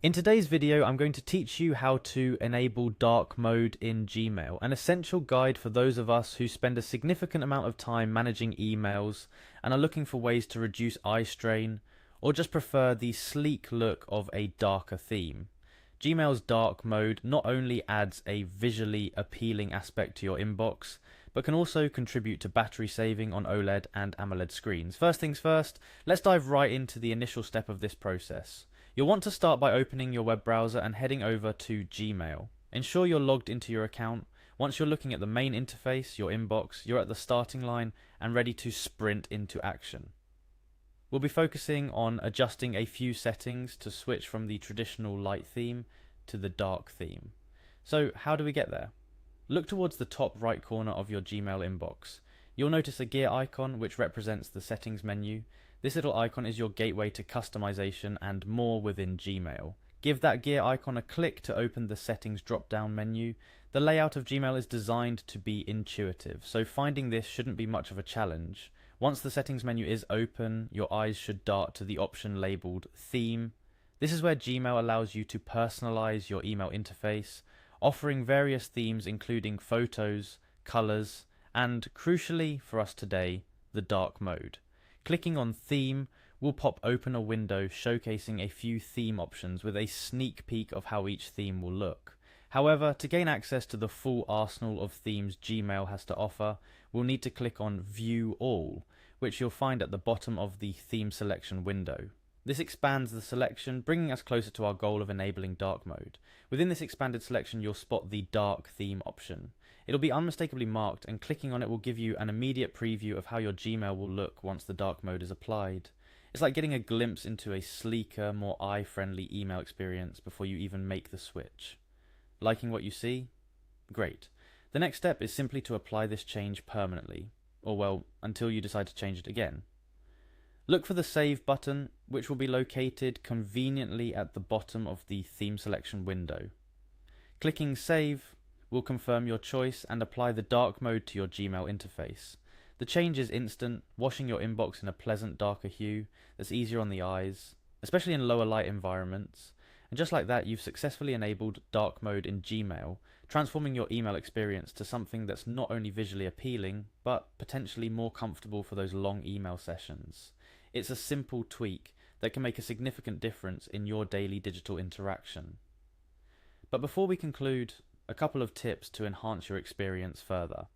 In today's video, I'm going to teach you how to enable dark mode in Gmail, an essential guide for those of us who spend a significant amount of time managing emails and are looking for ways to reduce eye strain or just prefer the sleek look of a darker theme. Gmail's dark mode not only adds a visually appealing aspect to your inbox, but can also contribute to battery saving on OLED and AMOLED screens. First things first, let's dive right into the initial step of this process. You'll want to start by opening your web browser and heading over to Gmail. Ensure you're logged into your account. Once you're looking at the main interface, your inbox, you're at the starting line and ready to sprint into action. We'll be focusing on adjusting a few settings to switch from the traditional light theme to the dark theme. So how do we get there? Look towards the top right corner of your Gmail inbox. You'll notice a gear icon which represents the settings menu. This little icon is your gateway to customization and more within Gmail. Give that gear icon a click to open the settings drop-down menu. The layout of Gmail is designed to be intuitive, so finding this shouldn't be much of a challenge. Once the settings menu is open, your eyes should dart to the option labeled Theme. This is where Gmail allows you to personalize your email interface, offering various themes including photos, colors, and crucially for us today, the dark mode. Clicking on Theme will pop open a window showcasing a few theme options with a sneak peek of how each theme will look. However, to gain access to the full arsenal of themes Gmail has to offer, we'll need to click on View All, which you'll find at the bottom of the theme selection window. This expands the selection, bringing us closer to our goal of enabling dark mode. Within this expanded selection, you'll spot the dark theme option. It'll be unmistakably marked, and clicking on it will give you an immediate preview of how your Gmail will look once the dark mode is applied. It's like getting a glimpse into a sleeker, more eye-friendly email experience before you even make the switch. Liking what you see? Great. The next step is simply to apply this change permanently, or well, until you decide to change it again. Look for the Save button, which will be located conveniently at the bottom of the theme selection window. Clicking Save will confirm your choice and apply the dark mode to your Gmail interface. The change is instant, washing your inbox in a pleasant darker hue that's easier on the eyes, especially in lower light environments. And just like that, you've successfully enabled dark mode in Gmail, transforming your email experience to something that's not only visually appealing, but potentially more comfortable for those long email sessions. It's a simple tweak that can make a significant difference in your daily digital interaction. But before we conclude, a couple of tips to enhance your experience further.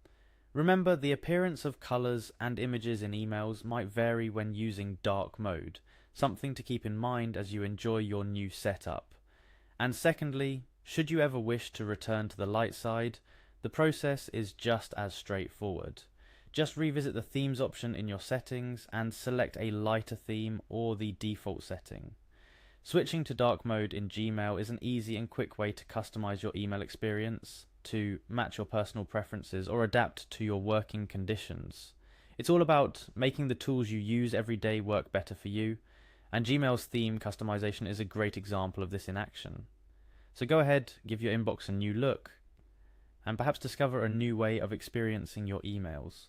Remember, the appearance of colors and images in emails might vary when using dark mode, something to keep in mind as you enjoy your new setup. And secondly, should you ever wish to return to the light side, the process is just as straightforward. Just revisit the themes option in your settings and select a lighter theme or the default setting. Switching to dark mode in Gmail is an easy and quick way to customize your email experience to match your personal preferences or adapt to your working conditions. It's all about making the tools you use every day work better for you, and Gmail's theme customization is a great example of this in action. So go ahead, give your inbox a new look, and perhaps discover a new way of experiencing your emails.